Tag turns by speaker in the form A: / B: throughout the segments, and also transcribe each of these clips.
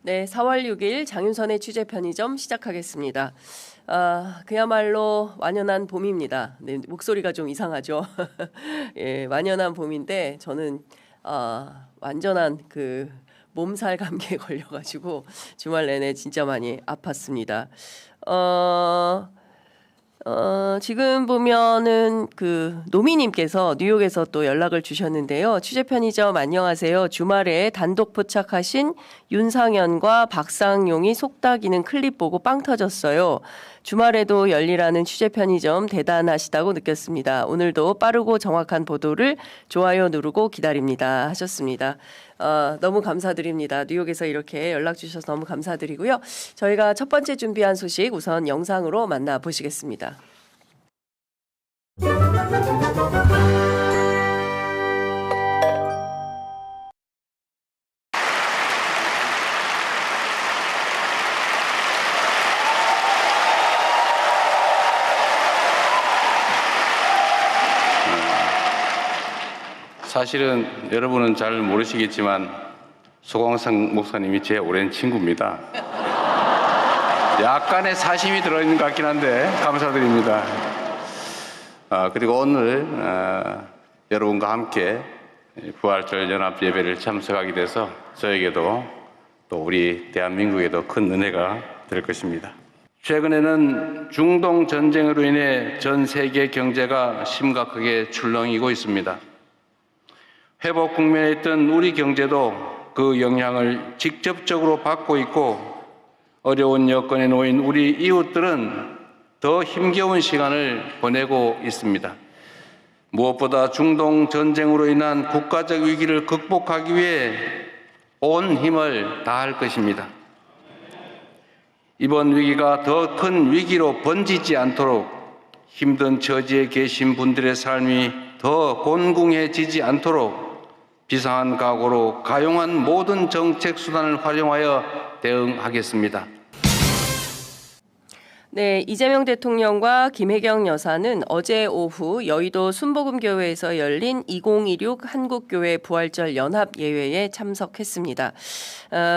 A: 네, 4월 6일 장윤선의 취재 편의점 시작하겠습니다. 그야말로 완연한 봄입니다. 네, 목소리가 좀 이상하죠. 예, 완연한 봄인데 저는 완전한 그 몸살 감기에 걸려가지고 주말 내내 진짜 많이 아팠습니다. 지금 보면은 그 노미님께서 뉴욕에서 또 연락을 주셨는데요. 취재 편의점 안녕하세요. 주말에 단독 포착하신 윤상현과 박상용이 속닥이는 클립 보고 빵 터졌어요. 주말에도 열일하는 취재 편의점 대단하시다고 느꼈습니다. 오늘도 빠르고 정확한 보도를 좋아요 누르고 기다립니다 하셨습니다. 너무 감사드립니다. 뉴욕에서 이렇게 연락 주셔서 너무 감사드리고요. 저희가 첫 번째 준비한 소식 우선 영상으로 만나보시겠습니다.
B: 사실은 여러분은 잘 모르시겠지만 소광상 목사님이 제 오랜 친구입니다. 약간의 사심이 들어있는 것 같긴 한데 감사드립니다. 그리고 오늘 여러분과 함께 부활절 연합 예배를 참석하게 돼서 저에게도 또 우리 대한민국에도 큰 은혜가 될 것입니다. 최근에는 중동 전쟁으로 인해 전 세계 경제가 심각하게 출렁이고 있습니다. 회복 국면에 있던 우리 경제도 그 영향을 직접적으로 받고 있고 어려운 여건에 놓인 우리 이웃들은 더 힘겨운 시간을 보내고 있습니다. 무엇보다 중동 전쟁으로 인한 국가적 위기를 극복하기 위해 온 힘을 다할 것입니다. 이번 위기가 더 큰 위기로 번지지 않도록 힘든 처지에 계신 분들의 삶이 더 곤궁해지지 않도록 비상한 각오로 가용한 모든 정책 수단을 활용하여 대응하겠습니다.
A: 네, 이재명 대통령과 김혜경 여사는 어제 오후 여의도 순복음교회에서 열린 2016 한국교회 부활절 연합 예배에 참석했습니다.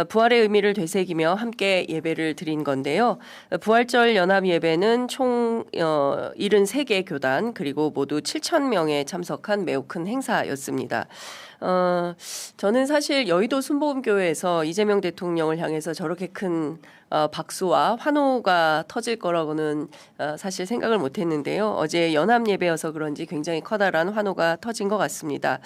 A: 부활의 의미를 되새기며 함께 예배를 드린 건데요. 부활절 연합 예배는 총 73개 교단 그리고 모두 7,000명에 참석한 매우 큰 행사였습니다. 저는 사실 여의도 순복음교회에서 이재명 대통령을 향해서 저렇게 큰 박수와 환호가 터질 거라고는 사실 생각을 못했는데요. 어제 연합 예배여서 그런지 굉장히 커다란 환호가 터진 것 같습니다.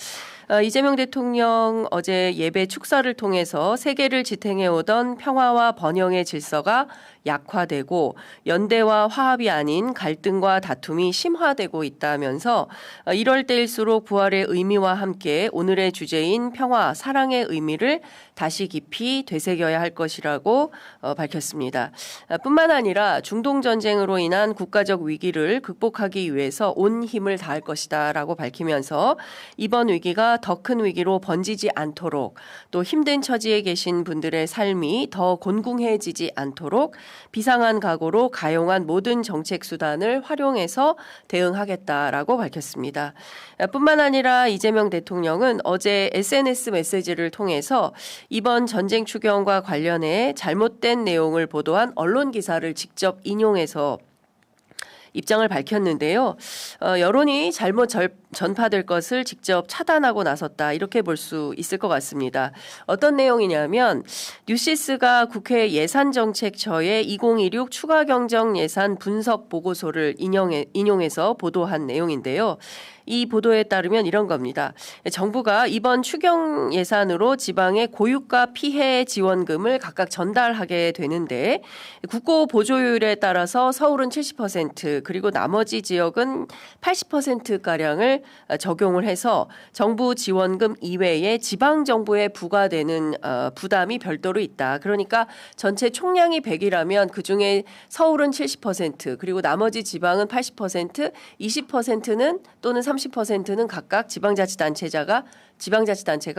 A: 이재명 대통령 어제 예배 축사를 통해서 세계를 지탱해오던 평화와 번영의 질서가 약화되고 연대와 화합이 아닌 갈등과 다툼이 심화되고 있다면서 이럴 때일수록 부활의 의미와 함께 오늘의 주제인 평화, 사랑의 의미를 다시 깊이 되새겨야 할 것이라고 밝혔습니다. 뿐만 아니라 중동 전쟁으로 인한 국가적 위기를 극복하기 위해서 온 힘을 다할 것이다라고 밝히면서 이번 위기가 더 큰 위기로 번지지 않도록 또 힘든 처지에 계신 분들의 삶이 더 곤궁해지지 않도록 비상한 각오로 가용한 모든 정책 수단을 활용해서 대응하겠다라고 밝혔습니다. 뿐만 아니라 이재명 대통령은 어제 SNS 메시지를 통해서 이번 전쟁 추경과 관련해 잘못된 내용을 보도한 언론 기사를 직접 인용해서 입장을 밝혔는데요. 여론이 잘못 전파될 것을 직접 차단하고 나섰다 이렇게 볼 수 있을 것 같습니다. 어떤 내용이냐면 뉴시스가 국회 예산정책처의 2016 추가 경정 예산 분석 보고서를 인용해서 보도한 내용인데요. 이 보도에 따르면 이런 겁니다. 정부가 이번 추경 예산으로 지방의 고유가 피해 지원금을 각각 전달하게 되는데 국고 보조율에 따라서 서울은 70% 그리고 나머지 지역은 80%가량을 적용을 해서 정부 지원금 이외에 지방정부에 부과되는 부담이 별도로 있다. 그러니까 전체 총량이 100이라면 그중에 서울은 70% 그리고 나머지 지방은 80%, 20%는 또는 30%는 각각 지방자치단체가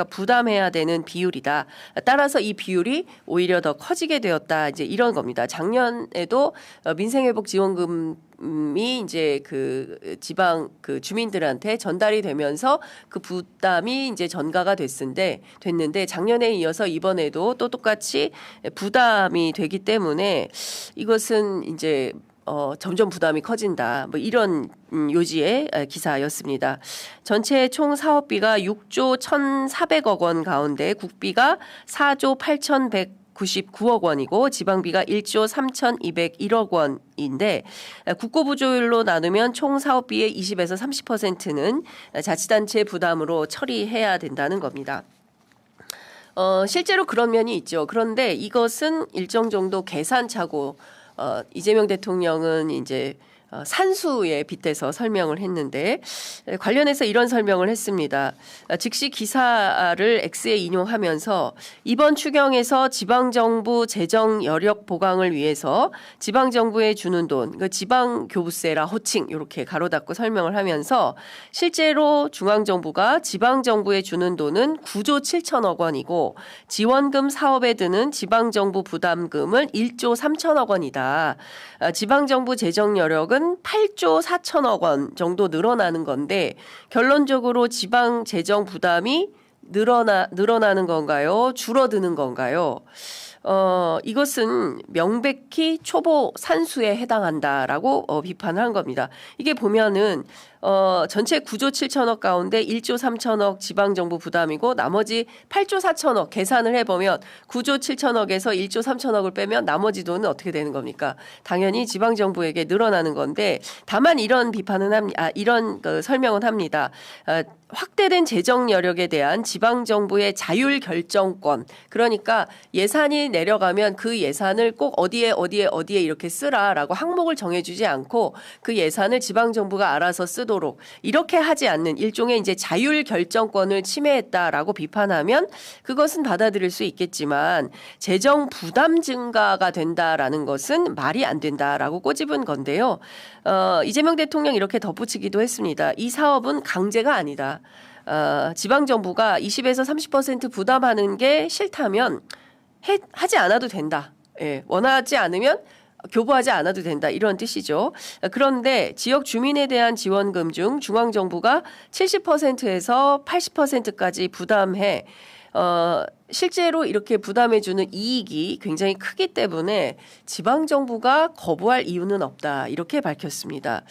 A: 부담해야 되는 비율이다. 따라서 이 비율이 오히려 더 커지게 되었다. 이제 이런 겁니다. 작년에도 민생회복지원금이 이제 그 지방 그 주민들한테 전달이 되면서 그 부담이 이제 전가가 됐는데 작년에 이어서 이번에도 또 똑같이 부담이 되기 때문에 이것은 이제 점점 부담이 커진다. 뭐 이런 요지의 기사였습니다. 전체 총 사업비가 6조 1,400억 원 가운데 국비가 4조 8,199억 원이고 지방비가 1조 3,201억 원인데 국고부조율로 나누면 총 사업비의 20에서 30%는 자치단체 부담으로 처리해야 된다는 겁니다. 실제로 그런 면이 있죠. 그런데 이것은 일정 정도 계산차고 이재명 대통령은 이제 산수에 빗대서 설명을 했는데 관련해서 이런 설명을 했습니다. 즉시 기사를 X에 인용하면서 이번 추경에서 지방정부 재정 여력 보강을 위해서 지방정부에 주는 돈, 그 지방교부세라 호칭 이렇게 가로 닫고 설명을 하면서 실제로 중앙정부가 지방정부에 주는 돈은 9조 7천억 원이고 지원금 사업에 드는 지방정부 부담금은 1조 3천억 원이다. 지방정부 재정 여력은 8조 4천억 원 정도 늘어나는 건데 결론적으로 지방 재정 부담이 늘어나는 건가요? 줄어드는 건가요? 이것은 명백히 초보 산수에 해당한다라고 비판을 한 겁니다. 이게 보면은 전체 9조 7천억 가운데 1조 3천억 지방정부 부담이고 나머지 8조 4천억 계산을 해보면 9조 7천억에서 1조 3천억을 빼면 나머지 돈은 어떻게 되는 겁니까? 당연히 지방정부에게 늘어나는 건데 다만 이런 이런 설명은 합니다. 확대된 재정 여력에 대한 지방정부의 자율 결정권, 그러니까 예산이 내려가면 그 예산을 꼭 어디에 이렇게 쓰라라고 항목을 정해주지 않고 그 예산을 지방정부가 알아서 쓰도록 이렇게 하지 않는 일종의 이제 자율 결정권을 침해했다라고 비판하면 그것은 받아들일 수 있겠지만 재정 부담 증가가 된다라는 것은 말이 안 된다라고 꼬집은 건데요. 이재명 대통령 이렇게 덧붙이기도 했습니다. 이 사업은 강제가 아니다. 지방정부가 20에서 30% 부담하는 게 싫다면 하지 않아도 된다. 예, 원하지 않으면 교부하지 않아도 된다. 이런 뜻이죠. 그런데 지역 주민에 대한 지원금 중 중앙정부가 70%에서 80%까지 부담해 실제로 이렇게 부담해주는 이익이 굉장히 크기 때문에 지방정부가 거부할 이유는 없다. 이렇게 밝혔습니다.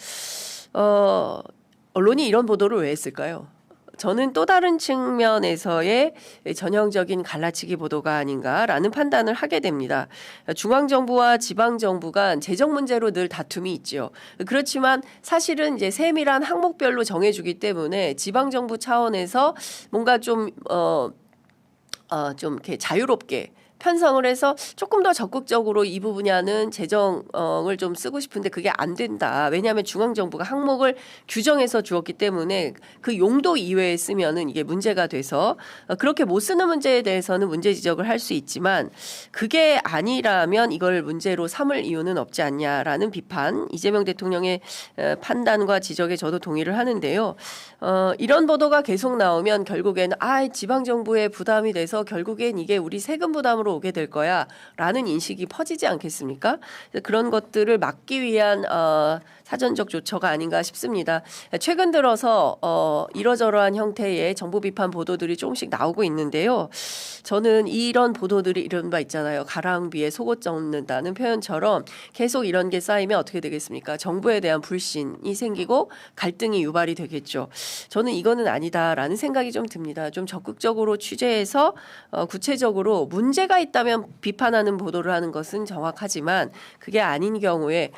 A: 언론이 이런 보도를 왜 했을까요? 저는 또 다른 측면에서의 전형적인 갈라치기 보도가 아닌가라는 판단을 하게 됩니다. 중앙정부와 지방정부가 재정 문제로 늘 다툼이 있죠. 그렇지만 사실은 이제 세밀한 항목별로 정해주기 때문에 지방정부 차원에서 뭔가 좀 이렇게 자유롭게 편성을 해서 조금 더 적극적으로 이 분야는 재정을 좀 쓰고 싶은데 그게 안 된다. 왜냐하면 중앙정부가 항목을 규정해서 주었기 때문에 그 용도 이외에 쓰면은 이게 문제가 돼서 그렇게 못 쓰는 문제에 대해서는 문제 지적을 할 수 있지만 그게 아니라면 이걸 문제로 삼을 이유는 없지 않냐라는 비판, 이재명 대통령의 판단과 지적에 저도 동의를 하는데요. 이런 보도가 계속 나오면 결국에는 지방정부에 부담이 돼서 결국엔 이게 우리 세금 부담으로 오게 될 거야 라는 인식이 퍼지지 않겠습니까? 그런 것들을 막기 위한 사전적 조처가 아닌가 싶습니다. 최근 들어서 이러저러한 형태의 정부 비판 보도들이 조금씩 나오고 있는데요. 저는 이런 보도들이 이른바 있잖아요. 가랑비에 속옷 젖는다는 표현처럼 계속 이런 게 쌓이면 어떻게 되겠습니까? 정부에 대한 불신이 생기고 갈등이 유발이 되겠죠. 저는 이거는 아니다라는 생각이 좀 듭니다. 좀 적극적으로 취재해서 구체적으로 문제가 있다면 비판하는 보도를 하는 것은 정확하지만 그게 아닌 경우에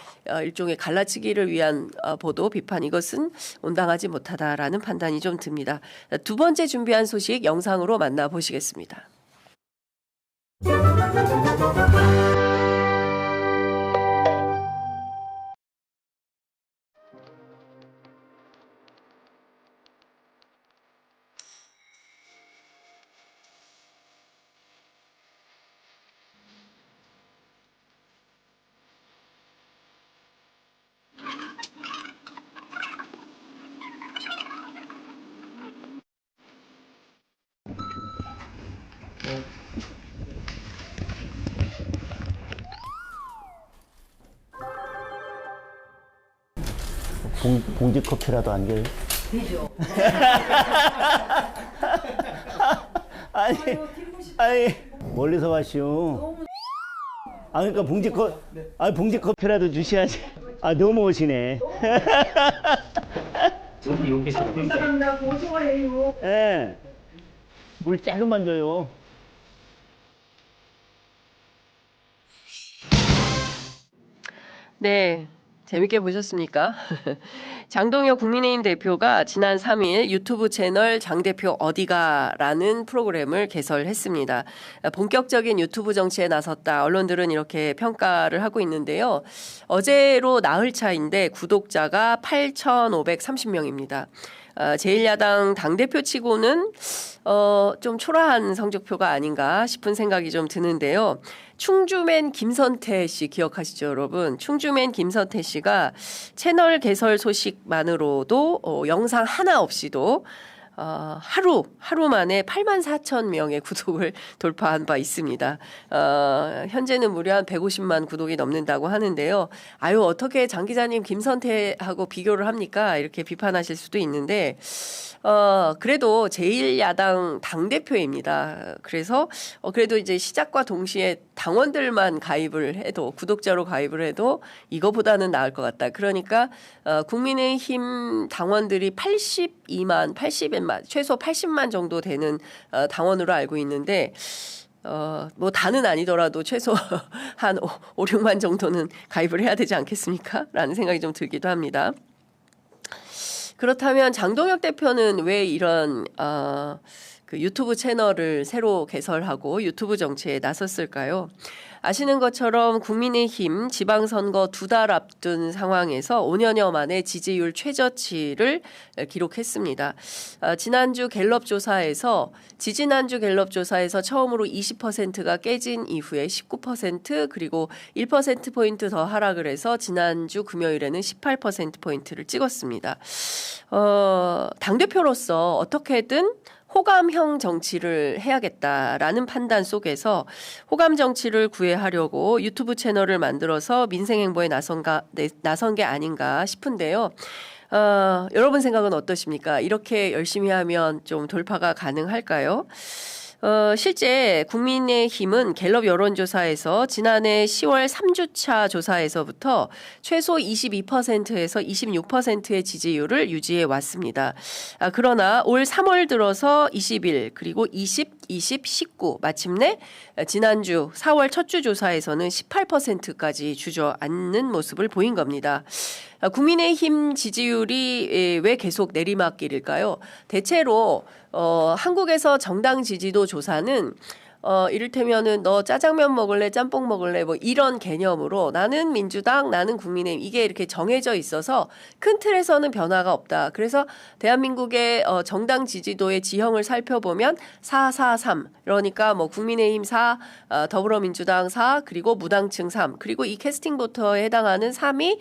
A: 일종의 갈라치기를 위한 보도, 비판 이것은 온당하지 못하다라는 판단이 좀 듭니다. 두 번째 준비한 소식 영상으로 만나보시겠습니다.
C: 봉지 커피라도 안 줘요?
A: 되죠.
C: 아니 멀리서 왔슈. 아 그러니까 봉지 커피라도 주셔야지. 아 너무 오시네.
D: 감사합니다. 고소해요.
C: 예. 물 조금만 줘요.
A: 네. 재밌게 보셨습니까? 장동혁 국민의힘 대표가 지난 3일 유튜브 채널 장 대표 어디가라는 프로그램을 개설했습니다. 본격적인 유튜브 정치에 나섰다. 언론들은 이렇게 평가를 하고 있는데요. 어제로 나흘 차인데 구독자가 8,530명입니다. 제1야당 당대표 치고는 좀 초라한 성적표가 아닌가 싶은 생각이 좀 드는데요. 충주맨 김선태 씨 기억하시죠, 여러분? 충주맨 김선태 씨가 채널 개설 소식만으로도 영상 하나 없이도 하루 만에 84,000명의 구독을 돌파한 바 있습니다. 현재는 무려 한 150만 구독이 넘는다고 하는데요. 아유, 어떻게 장 기자님 김선태하고 비교를 합니까? 이렇게 비판하실 수도 있는데, 그래도 제1야당 당대표입니다. 그래서, 그래도 이제 시작과 동시에 당원들만 가입을 해도, 구독자로 가입을 해도 이거보다는 나을 것 같다. 그러니까, 국민의힘 당원들이 80만, 최소 80만 정도 되는 당원으로 알고 있는데, 뭐 다는 아니더라도 최소 한 5, 6만 정도는 가입을 해야 되지 않겠습니까? 라는 생각이 좀 들기도 합니다. 그렇다면 장동혁 대표는 왜 이런 그 유튜브 채널을 새로 개설하고 유튜브 정치에 나섰을까요? 아시는 것처럼 국민의힘 지방선거 2달 앞둔 상황에서 5년여 만에 지지율 최저치를 기록했습니다. 지지난주 갤럽 조사에서 처음으로 20%가 깨진 이후에 19% 그리고 1%포인트 더 하락을 해서 지난주 금요일에는 18%포인트를 찍었습니다. 당대표로서 어떻게든 호감형 정치를 해야겠다라는 판단 속에서 호감 정치를 구애하려고 유튜브 채널을 만들어서 민생 행보에 나선 게 아닌가 싶은데요. 여러분 생각은 어떠십니까? 이렇게 열심히 하면 좀 돌파가 가능할까요? 실제 국민의힘은 갤럽 여론조사에서 지난해 10월 3주차 조사에서부터 최소 22%에서 26%의 지지율을 유지해 왔습니다. 그러나 올 3월 들어서 21 그리고 20, 19 마침내 지난주 4월 첫 주 조사에서는 18%까지 주저앉는 모습을 보인 겁니다. 국민의힘 지지율이 왜 계속 내리막길일까요? 대체로 한국에서 정당 지지도 조사는 이를테면은 너 짜장면 먹을래, 짬뽕 먹을래, 뭐 이런 개념으로 나는 민주당, 나는 국민의힘 이게 이렇게 정해져 있어서 큰 틀에서는 변화가 없다. 그래서 대한민국의 정당 지지도의 지형을 살펴보면 4, 4, 3. 그러니까 뭐 국민의힘 4, 더불어민주당 4, 그리고 무당층 3. 그리고 이 캐스팅 보터에 해당하는 3이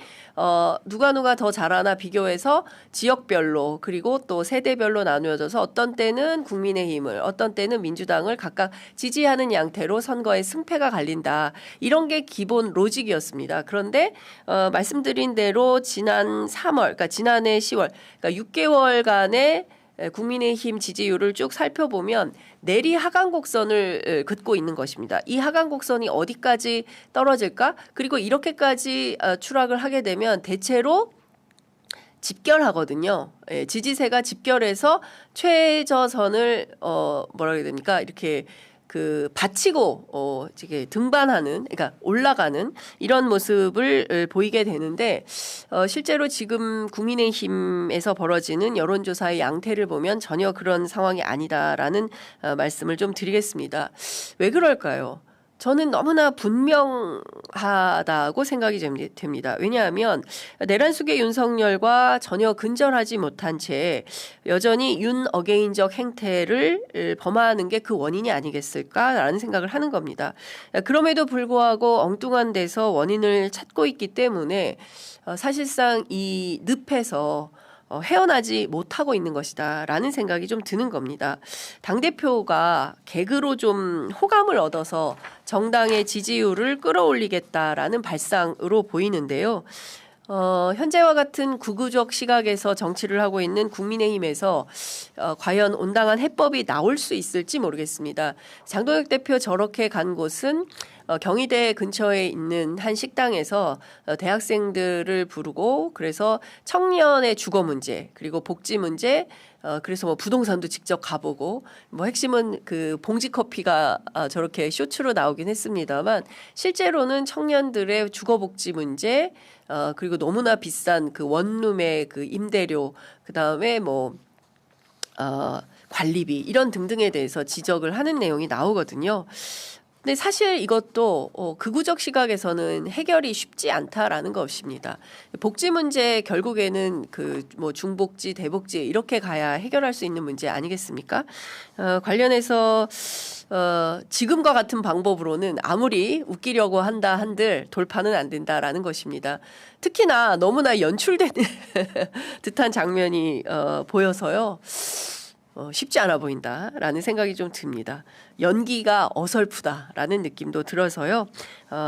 A: 누가 더 잘하나 비교해서 지역별로 그리고 또 세대별로 나누어져서 어떤 때는 국민의힘을 어떤 때는 민주당을 각각 지지하는 양태로 선거의 승패가 갈린다. 이런 게 기본 로직이었습니다. 그런데 말씀드린 대로 지난 3월, 그러니까 지난해 10월, 그러니까 6개월간의 국민의힘 지지율을 쭉 살펴보면 내리 하강곡선을 긋고 있는 것입니다. 이 하강곡선이 어디까지 떨어질까? 그리고 이렇게까지 추락을 하게 되면 대체로 집결하거든요. 예, 지지세가 집결해서 최저선을 뭐라 해야 됩니까? 이렇게 그 받치고 이게 등반하는, 그러니까 올라가는 이런 모습을 보이게 되는데 실제로 지금 국민의힘에서 벌어지는 여론조사의 양태를 보면 전혀 그런 상황이 아니다라는 말씀을 좀 드리겠습니다. 왜 그럴까요? 저는 너무나 분명하다고 생각이 됩니다. 왜냐하면 내란숙의 윤석열과 전혀 근절하지 못한 채 여전히 윤 어게인적 행태를 범하는 게 그 원인이 아니겠을까라는 생각을 하는 겁니다. 그럼에도 불구하고 엉뚱한 데서 원인을 찾고 있기 때문에 사실상 이 늪에서 헤어나지 못하고 있는 것이다 라는 생각이 좀 드는 겁니다. 당대표가 개그로 좀 호감을 얻어서 정당의 지지율을 끌어올리겠다라는 발상으로 보이는데요. 현재와 같은 구구적 시각에서 정치를 하고 있는 국민의힘에서 과연 온당한 해법이 나올 수 있을지 모르겠습니다. 장동혁 대표 저렇게 간 곳은 경희대 근처에 있는 한 식당에서 대학생들을 부르고 그래서 청년의 주거 문제 그리고 복지 문제 그래서 뭐 부동산도 직접 가보고 뭐 핵심은 그 봉지 커피가 저렇게 쇼츠로 나오긴 했습니다만 실제로는 청년들의 주거 복지 문제 그리고 너무나 비싼 그 원룸의 그 임대료 그다음에 뭐 관리비 이런 등등에 대해서 지적을 하는 내용이 나오거든요. 근데 사실 이것도 극우적 시각에서는 해결이 쉽지 않다라는 것입니다. 복지 문제 결국에는 그 뭐 중복지, 대복지 이렇게 가야 해결할 수 있는 문제 아니겠습니까? 관련해서 지금과 같은 방법으로는 아무리 웃기려고 한다 한들 돌파는 안 된다라는 것입니다. 특히나 너무나 연출된 듯한 장면이 보여서요. 쉽지 않아 보인다라는 생각이 좀 듭니다. 연기가 어설프다라는 느낌도 들어서요.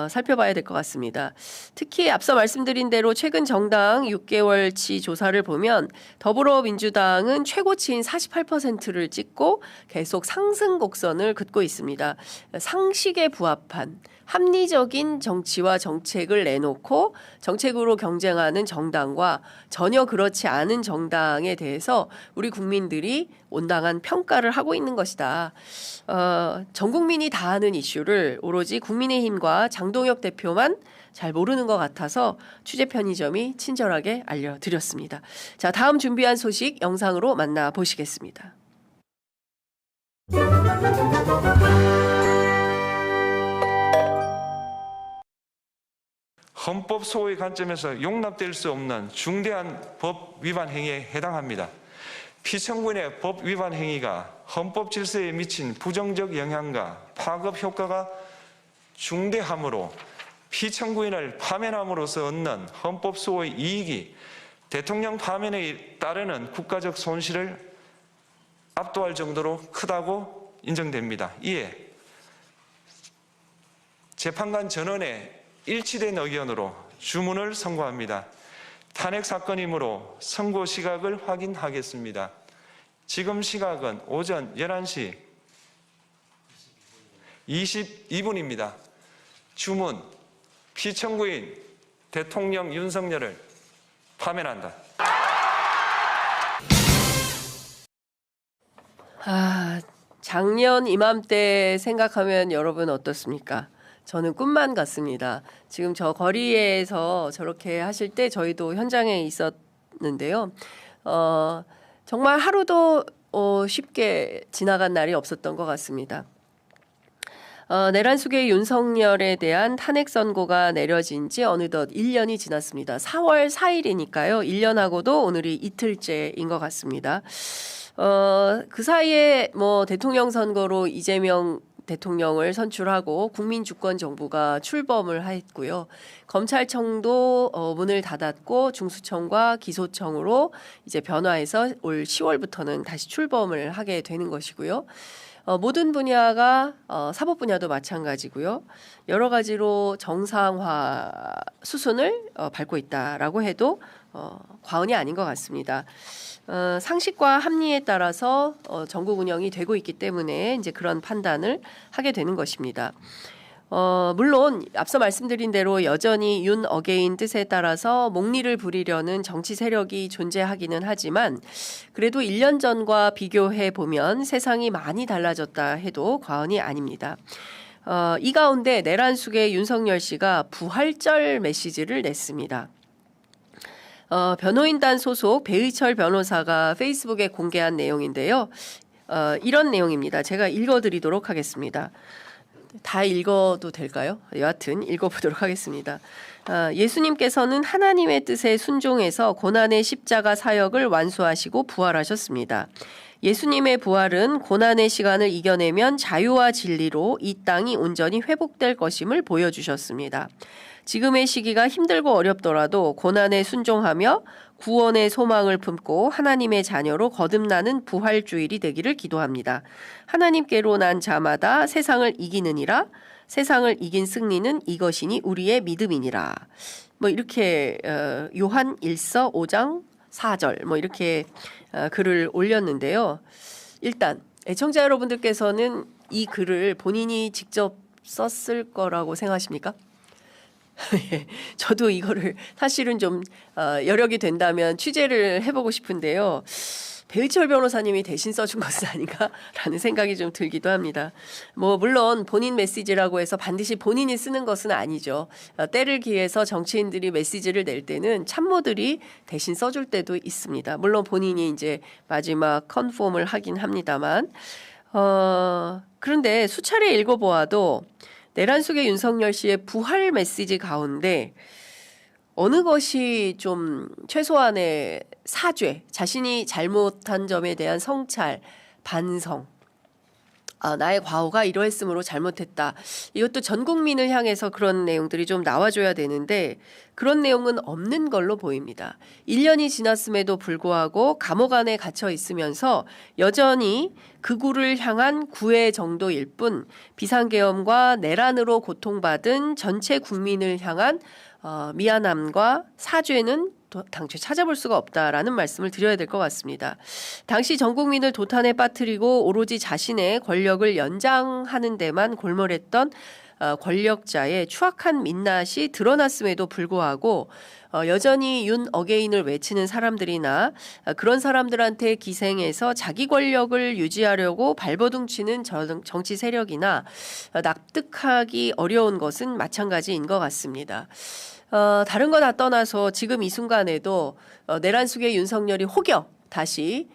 A: 살펴봐야 될 것 같습니다. 특히 앞서 말씀드린 대로 최근 정당 6개월치 조사를 보면 더불어민주당은 최고치인 48%를 찍고 계속 상승 곡선을 긋고 있습니다. 상식에 부합한 합리적인 정치와 정책을 내놓고 정책으로 경쟁하는 정당과 전혀 그렇지 않은 정당에 대해서 우리 국민들이 온당한 평가를 하고 있는 것이다. 전 국민이 다 아는 이슈를 오로지 국민의힘과 장동혁 대표만 잘 모르는 것 같아서 취재 편의점이 친절하게 알려드렸습니다. 자, 다음 준비한 소식 영상으로 만나보시겠습니다.
E: 헌법 소호의 관점에서 용납될 수 없는 중대한 법 위반 행위에 해당합니다. 피청구인의 법 위반 행위가 헌법 질서에 미친 부정적 영향과 파급 효과가 중대하므로 피청구인을 파면함으로써 얻는 헌법 소호의 이익이 대통령 파면에 따르는 국가적 손실을 압도할 정도로 크다고 인정됩니다. 이에 재판관 전원의 일치된 의견으로 주문을 선고합니다. 탄핵 사건이므로 선고 시각을 확인하겠습니다. 지금 시각은 오전 11시 22분입니다. 주문, 피청구인 대통령 윤석열을 파면한다.
A: 작년 이맘때 생각하면 여러분 어떻습니까? 저는 꿈만 같습니다. 지금 저 거리에서 저렇게 하실 때 저희도 현장에 있었는데요. 정말 하루도 쉽게 지나간 날이 없었던 것 같습니다. 내란 속의 윤석열에 대한 탄핵 선고가 내려진 지 어느덧 1년이 지났습니다. 4월 4일이니까요. 1년하고도 오늘이 이틀째인 것 같습니다. 그 사이에 뭐 대통령 선거로 이재명 대통령을 선출하고 국민주권정부가 출범을 했고요. 검찰청도 문을 닫았고 중수청과 기소청으로 이제 변화해서 올 10월부터는 다시 출범을 하게 되는 것이고요. 모든 분야가 사법 분야도 마찬가지고요. 여러 가지로 정상화 수순을 밟고 있다라고 해도 과언이 아닌 것 같습니다. 상식과 합리에 따라서 전국 운영이 되고 있기 때문에 이제 그런 판단을 하게 되는 것입니다. 물론 앞서 말씀드린 대로 여전히 윤 어게인 뜻에 따라서 목리를 부리려는 정치 세력이 존재하기는 하지만 그래도 1년 전과 비교해 보면 세상이 많이 달라졌다 해도 과언이 아닙니다. 이 가운데 내란 속의 윤석열 씨가 부활절 메시지를 냈습니다. 변호인단 소속 배의철 변호사가 페이스북에 공개한 내용인데요. 이런 내용입니다. 제가 읽어드리도록 하겠습니다. 다 읽어도 될까요? 여하튼 읽어보도록 하겠습니다. 예수님께서는 하나님의 뜻에 순종해서 고난의 십자가 사역을 완수하시고 부활하셨습니다. 예수님의 부활은 고난의 시간을 이겨내면 자유와 진리로 이 땅이 온전히 회복될 것임을 보여주셨습니다. 지금의 시기가 힘들고 어렵더라도 고난에 순종하며 구원의 소망을 품고 하나님의 자녀로 거듭나는 부활주일이 되기를 기도합니다. 하나님께로 난 자마다 세상을 이기느니라. 세상을 이긴 승리는 이것이니 우리의 믿음이니라. 뭐 이렇게 요한 1서 5장 4절 뭐 이렇게 글을 올렸는데요. 일단 애청자 여러분들께서는 이 글을 본인이 직접 썼을 거라고 생각하십니까? 예, 저도 이거를 사실은 좀 여력이 된다면 취재를 해보고 싶은데요. 배의철 변호사님이 대신 써준 것은 아닌가라는 생각이 좀 들기도 합니다. 뭐 물론 본인 메시지라고 해서 반드시 본인이 쓰는 것은 아니죠. 때를 기해서 정치인들이 메시지를 낼 때는 참모들이 대신 써줄 때도 있습니다. 물론 본인이 이제 마지막 컨펌을 하긴 합니다만 그런데 수차례 읽어보아도 내란 속의 윤석열 씨의 부활 메시지 가운데 어느 것이 좀 최소한의 사죄, 자신이 잘못한 점에 대한 성찰, 반성, 나의 과오가 이러했으므로 잘못했다. 이것도 전 국민을 향해서 그런 내용들이 좀 나와줘야 되는데 그런 내용은 없는 걸로 보입니다. 1년이 지났음에도 불구하고 감옥 안에 갇혀 있으면서 여전히 극우를 향한 구애 정도일 뿐 비상계엄과 내란으로 고통받은 전체 국민을 향한 미안함과 사죄는 당초에 찾아볼 수가 없다라는 말씀을 드려야 될 것 같습니다. 당시 전 국민을 도탄에 빠뜨리고 오로지 자신의 권력을 연장하는 데만 골몰했던 권력자의 추악한 민낯이 드러났음에도 불구하고 여전히 윤 어게인을 외치는 사람들이나 그런 사람들한테 기생해서 자기 권력을 유지하려고 발버둥치는 정치 세력이나 납득하기 어려운 것은 마찬가지인 것 같습니다. 다른 거 다 떠나서 지금 이 순간에도 내란 속의 윤석열이 혹여 다시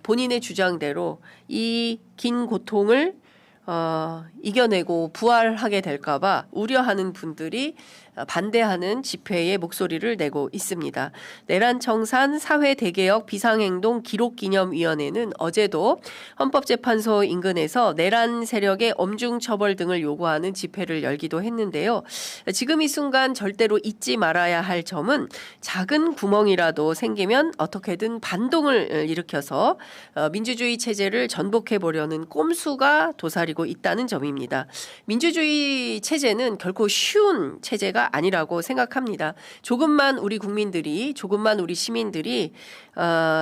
A: 본인의 주장대로 이 긴 고통을 이겨내고 부활하게 될까봐 우려하는 분들이 반대하는 집회의 목소리를 내고 있습니다. 내란청산 사회대개혁 비상행동 기록기념위원회는 어제도 헌법재판소 인근에서 내란 세력의 엄중처벌 등을 요구하는 집회를 열기도 했는데요. 지금 이 순간 절대로 잊지 말아야 할 점은 작은 구멍이라도 생기면 어떻게든 반동을 일으켜서 민주주의 체제를 전복해보려는 꼼수가 도사리고 있다는 점입니다. 민주주의 체제는 결코 쉬운 체제가 아니라고 생각합니다. 조금만 우리 국민들이, 조금만 우리 시민들이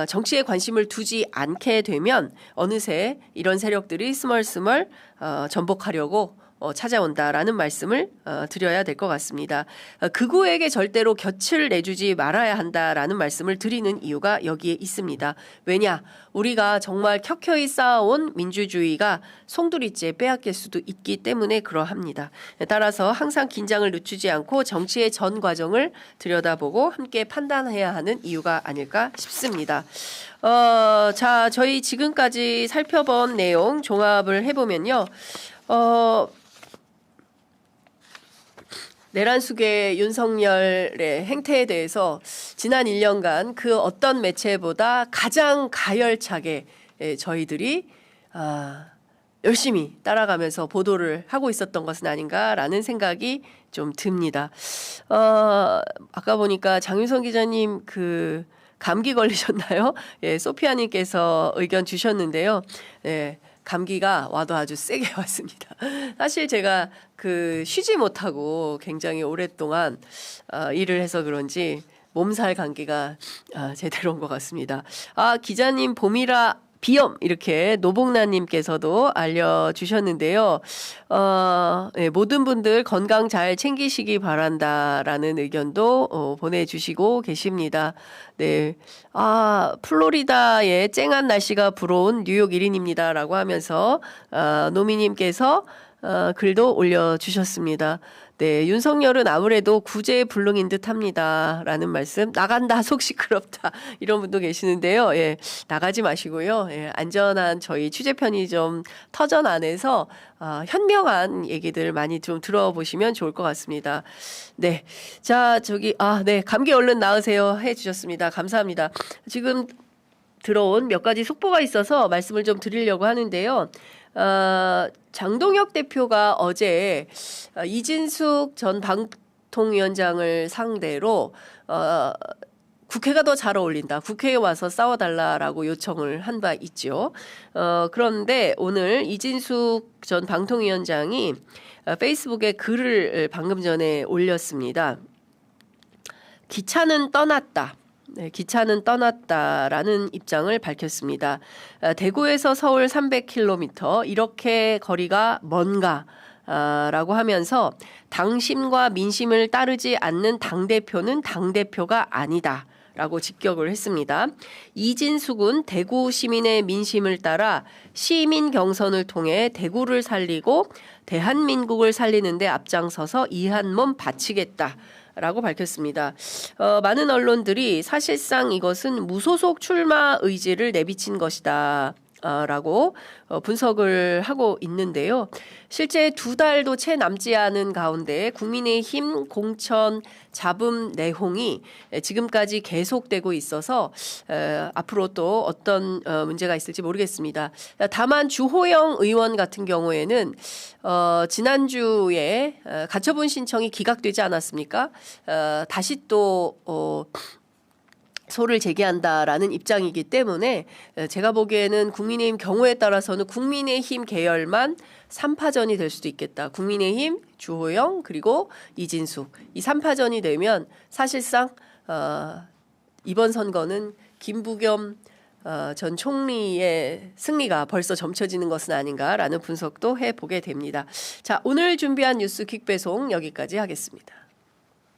A: 정치에 관심을 두지 않게 되면 어느새 이런 세력들이 스멀스멀 전복하려고 찾아온다라는 말씀을 드려야 될 것 같습니다. 극우에게 절대로 곁을 내주지 말아야 한다라는 말씀을 드리는 이유가 여기에 있습니다. 왜냐? 우리가 정말 켜켜이 쌓아온 민주주의가 송두리째 빼앗길 수도 있기 때문에 그러합니다. 따라서 항상 긴장을 늦추지 않고 정치의 전 과정을 들여다보고 함께 판단해야 하는 이유가 아닐까 싶습니다. 자, 저희 지금까지 살펴본 내용 종합을 해보면요. 내란 속의 윤석열의 행태에 대해서 지난 1년간 그 어떤 매체보다 가장 가열차게 저희들이 열심히 따라가면서 보도를 하고 있었던 것은 아닌가라는 생각이 좀 듭니다. 아까 보니까 장윤성 기자님 그 감기 걸리셨나요? 예, 소피아님께서 의견 주셨는데요. 예. 감기가 와도 아주 세게 왔습니다. 사실 제가 그 쉬지 못하고 굉장히 오랫동안 일을 해서 그런지 몸살 감기가 제대로 온 것 같습니다. 기자님 봄이라 비염 이렇게 노복나님께서도 알려주셨는데요. 네, 모든 분들 건강 잘 챙기시기 바란다라는 의견도 보내주시고 계십니다. 네, 플로리다의 쨍한 날씨가 불어온 뉴욕 1인입니다라고 하면서 노미님께서 글도 올려주셨습니다. 네, 윤석열은 아무래도 구제불능인 듯합니다. 라는 말씀. 나간다 속 시끄럽다 이런 분도 계시는데요. 예, 나가지 마시고요. 예, 안전한 저희 취재 편의점 터전 안에서 현명한 얘기들 많이 좀 들어보시면 좋을 것 같습니다. 네, 자 네, 감기 얼른 나으세요 해주셨습니다. 감사합니다. 지금 들어온 몇 가지 속보가 있어서 말씀을 좀 드리려고 하는데요. 장동혁 대표가 어제 이진숙 전 방통위원장을 상대로 국회가 더 잘 어울린다. 국회에 와서 싸워달라라고 요청을 한 바 있죠. 그런데 오늘 이진숙 전 방통위원장이 페이스북에 글을 방금 전에 올렸습니다. 기차는 떠났다. 네, 기차는 떠났다라는 입장을 밝혔습니다. 대구에서 서울 300km 이렇게 거리가 먼가? 라고 하면서 당심과 민심을 따르지 않는 당대표는 당대표가 아니다. 라고 직격을 했습니다. 이진숙은 대구 시민의 민심을 따라 시민 경선을 통해 대구를 살리고 대한민국을 살리는 데 앞장서서 이 한 몸 바치겠다. 라고 밝혔습니다. 많은 언론들이 사실상 이것은 무소속 출마 의지를 내비친 것이다. 라고 분석을 하고 있는데요. 실제 2달도 채 남지 않은 가운데 국민의힘 공천 잡음 내홍이 지금까지 계속되고 있어서 앞으로 또 어떤 문제가 있을지 모르겠습니다. 다만 주호영 의원 같은 경우에는 지난주에 가처분 신청이 기각되지 않았습니까? 다시 또 소를 제기한다라는 입장이기 때문에 제가 보기에는 국민의힘 경우에 따라서는 국민의힘 계열만 3파전이 될 수도 있겠다. 국민의힘, 주호영 그리고 이진숙 이 3파전이 되면 사실상 이번 선거는 김부겸 전 총리의 승리가 벌써 점쳐지는 것은 아닌가라는 분석도 해보게 됩니다. 자, 오늘 준비한 뉴스 퀵배송 여기까지 하겠습니다.